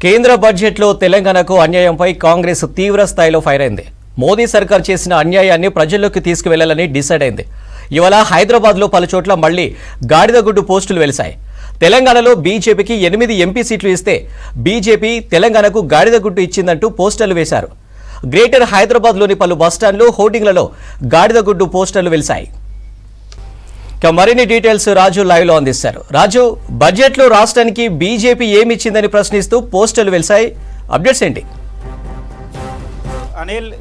కేంద్ర బడ్జెట్లో తెలంగాణకు అన్యాయంపై కాంగ్రెస్ తీవ్ర స్థాయిలో ఫైర్ అయింది. మోదీ సర్కార్ చేసిన అన్యాయాన్ని ప్రజల్లోకి తీసుకువెళ్లాలని డిసైడ్ అయింది. ఇవాళ హైదరాబాద్లో పలుచోట్ల మళ్లీ గాడిదగుడ్డు పోస్టులు వెలిశాయి. తెలంగాణలో బీజేపీకి 8 ఎంపీ సీట్లు ఇస్తే బీజేపీ తెలంగాణకు గాడిదగుడ్డు ఇచ్చిందంటూ పోస్టర్లు వేశారు. గ్రేటర్ హైదరాబాద్లోని పలు బస్టాండ్లు, హోర్డింగ్లలో గాడిదగుడ్డు పోస్టర్లు వెలిశాయి. మరిన్ని డీటెయిల్స్ రాజు లైవ్ లో అందిస్తారు. రాజు, బడ్జెట్ లో రాష్ట్రానికి బీజేపీ ఏమిచ్చిందని ప్రశ్నిస్తూ పోస్టర్లు వెలిశాయి. అప్డేట్స్ ఏంటి? అనిల్,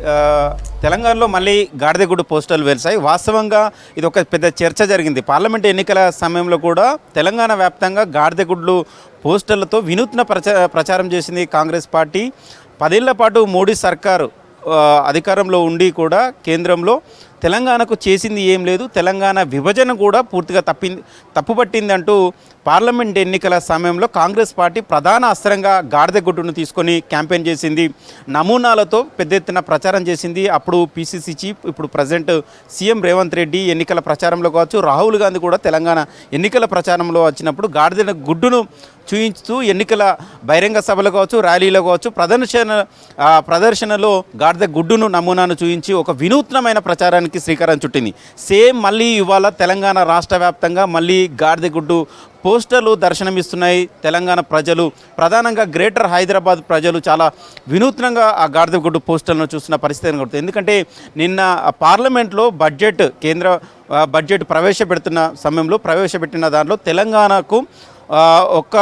తెలంగాణలో మళ్ళీ గాడిదగుడ్డు పోస్టర్లు వెలిశాయి. వాస్తవంగా ఇది ఒక పెద్ద చర్చ జరిగింది. పార్లమెంట్ ఎన్నికల సమయంలో కూడా తెలంగాణ వ్యాప్తంగా గాడిదగుడ్లు పోస్టర్లతో వినూత్న ప్రచారం చేసింది కాంగ్రెస్ పార్టీ. 10 ఏళ్ల పాటు మోడీ సర్కారు అధికారంలో ఉండి కూడా కేంద్రంలో తెలంగాణకు చేసింది ఏం లేదు, తెలంగాణ విభజన కూడా పూర్తిగా తప్పుపట్టిందంటూ పార్లమెంట్ ఎన్నికల సమయంలో కాంగ్రెస్ పార్టీ ప్రధాన అస్త్రంగా గాడిదగుడ్డును తీసుకొని క్యాంపెయిన్ చేసింది. నమూనాలతో పెద్ద ఎత్తున ప్రచారం చేసింది. అప్పుడు పీసీసీ చీఫ్, ఇప్పుడు ప్రజెంట్ సీఎం రేవంత్ రెడ్డి ఎన్నికల ప్రచారంలో కావచ్చు, రాహుల్ గాంధీ కూడా తెలంగాణ ఎన్నికల ప్రచారంలో వచ్చినప్పుడు గాడిదగుడ్డును చూయించుతూ ఎన్నికల బహిరంగ సభలు కావచ్చు, ర్యాలీలో కావచ్చు, ప్రదర్శనలో గాడిదగుడ్డును నమూనాను చూయించి ఒక వినూత్నమైన ప్రచారానికి శ్రీకారం చుట్టింది. సేమ్ మళ్ళీ ఇవాళ తెలంగాణ రాష్ట్ర వ్యాప్తంగా మళ్ళీ గాడిదగుడ్డు పోస్టర్లు దర్శనమిస్తున్నాయి. తెలంగాణ ప్రజలు, ప్రధానంగా గ్రేటర్ హైదరాబాద్ ప్రజలు చాలా వినూత్నంగా ఆ గాడిదగుడ్డు పోస్టర్లను చూస్తున్న పరిస్థితి కనబడుతుంది. ఎందుకంటే నిన్న పార్లమెంట్లో కేంద్ర బడ్జెట్ ప్రవేశపెట్టిన దాంట్లో తెలంగాణకు ఒక్క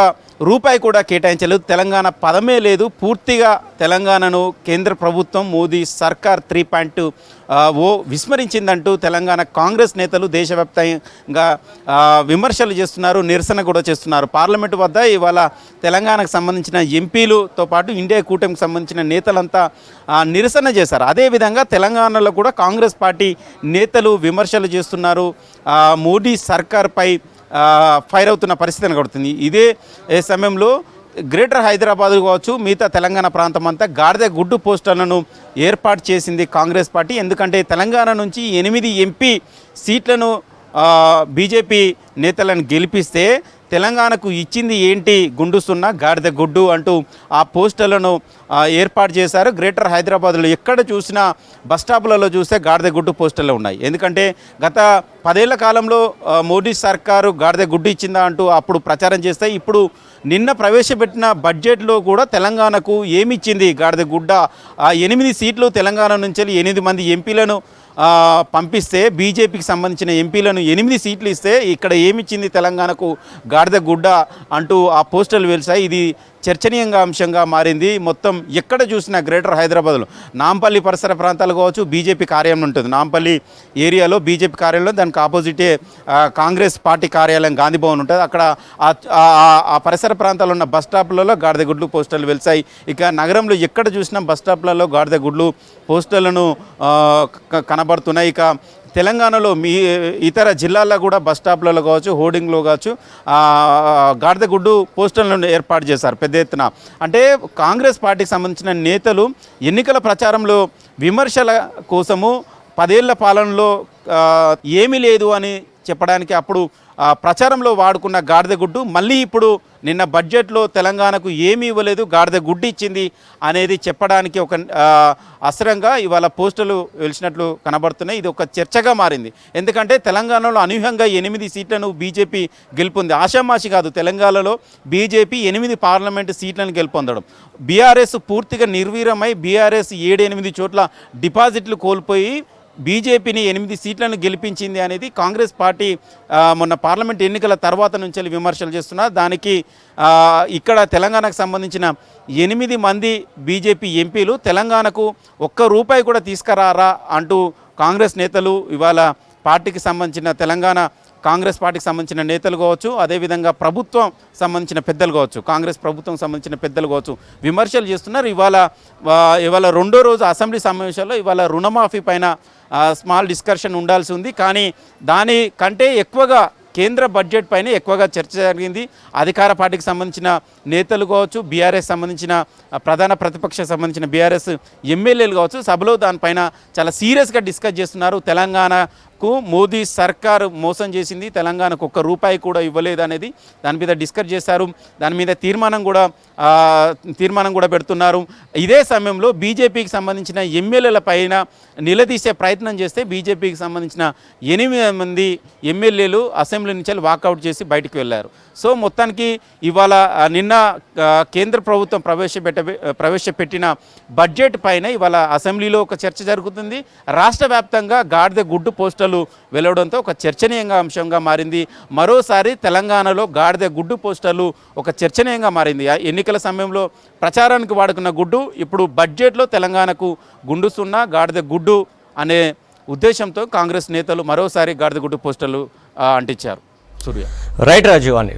రూపాయి కూడా కేటాయించలేదు. తెలంగాణ పదమే లేదు. పూర్తిగా తెలంగాణను కేంద్ర ప్రభుత్వం, మోదీ సర్కార్ 3.0 విస్మరించిందంటూ తెలంగాణ కాంగ్రెస్ నేతలు దేశవ్యాప్తంగా విమర్శలు చేస్తున్నారు, నిరసన కూడా చేస్తున్నారు. పార్లమెంటు వద్ద ఇవాళ తెలంగాణకు సంబంధించిన ఎంపీలతో పాటు ఇండియా కూటమికి సంబంధించిన నేతలంతా నిరసన చేశారు. అదేవిధంగా తెలంగాణలో కూడా కాంగ్రెస్ పార్టీ నేతలు విమర్శలు చేస్తున్నారు. మోడీ సర్కార్పై ఫైర్ అవుతున్న పరిస్థితి కనబడుతుంది. ఇదే సమయంలో గ్రేటర్ హైదరాబాద్ కావచ్చు, మిగతా తెలంగాణ ప్రాంతం అంతా గాడిదగుడ్డు పోస్టర్లను ఏర్పాటు చేసింది కాంగ్రెస్ పార్టీ. ఎందుకంటే తెలంగాణ నుంచి 8 ఎంపీ సీట్లను బీజేపీ నేతలను గెలిపిస్తే తెలంగాణకు ఇచ్చింది ఏంటి, గుండుస్తున్న గాడిదగుడ్డు అంటూ ఆ పోస్టర్లను ఏర్పాటు చేశారు. గ్రేటర్ హైదరాబాద్లో ఎక్కడ చూసినా బస్టాపులలో చూస్తే గాడిదగుడ్డు పోస్టర్లు ఉన్నాయి. ఎందుకంటే గత 10 ఏళ్ల కాలంలో మోడీ సర్కారు గాడిదగుడ్డు ఇచ్చిందా అంటూ అప్పుడు ప్రచారం చేస్తే, ఇప్పుడు నిన్న ప్రవేశపెట్టిన బడ్జెట్లో కూడా తెలంగాణకు ఏమిచ్చింది గాడిదగుడ్డ. 8 సీట్లు తెలంగాణ నుంచి 8 మంది ఎంపీలను పంపిస్తే, బీజేపీకి సంబంధించిన ఎంపీలను 8 సీట్లు ఇస్తే ఇక్కడ ఏమిచ్చింది తెలంగాణకు గాడిదగుడ్డ అంటూ ఆ పోస్టర్లు వెలిసాయి. ఇది చర్చనీయంగా అంశంగా మారింది. మొత్తం ఎక్కడ చూసినా గ్రేటర్ హైదరాబాద్లో నాంపల్లి పరిసర ప్రాంతాలు కావచ్చు, బీజేపీ కార్యాలయం ఉంటుంది. నాంపల్లి ఏరియాలో బీజేపీ కార్యాలయంలో దానికి ఆపోజిటే కాంగ్రెస్ పార్టీ కార్యాలయం గాంధీ భవన్ ఉంటుంది. అక్కడ ఆ పరిసర ప్రాంతాల్లో ఉన్న బస్ స్టాప్లలో గాడిదగుడ్లు పోస్టర్లు వెలిసాయి. ఇక నగరంలో ఎక్కడ చూసినా బస్ స్టాప్లలో గాడిదగుడ్లు పోస్టర్లను కనబడుతున్నాయి. ఇక తెలంగాణలో ఇతర జిల్లాల్లో కూడా బస్ స్టాప్లలో కావచ్చు, హోర్డింగ్లో కావచ్చు గాడిదగుడ్డు పోస్టర్లను ఏర్పాటు చేశారు పెద్ద ఎత్తున. అంటే కాంగ్రెస్ పార్టీకి సంబంధించిన నేతలు ఎన్నికల ప్రచారంలో విమర్శల కోసము 10 ఏళ్ల పాలనలో ఏమీ లేదు అని చెప్పడానికి అప్పుడు ప్రచారంలో వాడుకున్న గాడిదగుడ్డు మళ్ళీ ఇప్పుడు నిన్న బడ్జెట్లో తెలంగాణకు ఏమీ ఇవ్వలేదు, గాడిదగుడ్డు ఇచ్చింది అనేది చెప్పడానికి ఒక అస్త్రంగా ఇవాళ పోస్టులు వెలిసినట్లు కనబడుతున్నాయి. ఇది ఒక చర్చగా మారింది. ఎందుకంటే తెలంగాణలో అనూహ్యంగా 8 సీట్లను బీజేపీ గెలుపొంది. ఆషామాషి కాదు, తెలంగాణలో బీజేపీ 8 పార్లమెంటు సీట్లను గెలుపొందడం. బీఆర్ఎస్ పూర్తిగా నిర్వీర్యమై బీఆర్ఎస్ 7-8 చోట్ల డిపాజిట్లు కోల్పోయి బీజేపీని 8 సీట్లను గెలిపించింది అనేది కాంగ్రెస్ పార్టీ మొన్న పార్లమెంట్ ఎన్నికల తర్వాత నుంచి విమర్శలు చేస్తున్నారు. దానికి ఇక్కడ తెలంగాణకు సంబంధించిన 8 మంది బీజేపీ ఎంపీలు తెలంగాణకు ఒక్క రూపాయి కూడా తీసుకురారా అంటూ కాంగ్రెస్ నేతలు ఇవాళ పార్టీకి సంబంధించిన తెలంగాణ కాంగ్రెస్ పార్టీకి సంబంధించిన నేతలు కావచ్చు, అదేవిధంగా ప్రభుత్వం సంబంధించిన పెద్దలు కావచ్చు, కాంగ్రెస్ ప్రభుత్వం సంబంధించిన పెద్దలు కావచ్చు విమర్శలు చేస్తున్నారు. ఇవాళ రెండో రోజు అసెంబ్లీ సమావేశాల్లో ఇవాళ రుణమాఫీ పైన స్మాల్ డిస్కషన్ ఉండాల్సి ఉంది. కానీ దానికంటే ఎక్కువగా కేంద్ర బడ్జెట్ పైన ఎక్కువగా చర్చ జరిగింది. అధికార పార్టీకి సంబంధించిన నేతలు కావచ్చు, బీఆర్ఎస్ సంబంధించిన ప్రధాన ప్రతిపక్ష సంబంధించిన బీఆర్ఎస్ ఎమ్మెల్యేలు కావచ్చు, సభలో దానిపైన చాలా సీరియస్గా డిస్కస్ చేస్తున్నారు. తెలంగాణ మోదీ సర్కారు మోసం చేసింది, తెలంగాణకు ఒక్క రూపాయి కూడా ఇవ్వలేదు అనేది దాని మీద డిస్కస్ చేశారు. దాని మీద తీర్మానం కూడా పెడుతున్నారు. ఇదే సమయంలో బీజేపీకి సంబంధించిన ఎమ్మెల్యేల పైన నిలదీసే ప్రయత్నం చేస్తే బీజేపీకి సంబంధించిన 8 మంది ఎమ్మెల్యేలు అసెంబ్లీ నుంచి వాకౌట్ చేసి బయటికి వెళ్ళారు. సో మొత్తానికి ఇవాళ నిన్న కేంద్ర ప్రభుత్వం ప్రవేశపెట్టిన బడ్జెట్ పైన ఇవాళ అసెంబ్లీలో ఒక చర్చ జరుగుతుంది. రాష్ట్ర వ్యాప్తంగా గాడిద గుడ్డు పోస్టర్లు వెలువడంతో ఒక చర్చనీయంగా అంశంగా మారింది. మరోసారి తెలంగాణలో గాడిద గుడ్డు పోస్టర్లు ఒక చర్చనీయంగా మారింది. ఎన్నికల సమయంలో ప్రచారానికి వాడుకున్న గుడ్డు ఇప్పుడు బడ్జెట్లో తెలంగాణకు గుండు సున్నా గాడిద గుడ్డు అనే ఉద్దేశంతో కాంగ్రెస్ నేతలు మరోసారి గాడిద గుడ్డు పోస్టర్లు అంటించారు. సూర్య రైట్ రాజు అని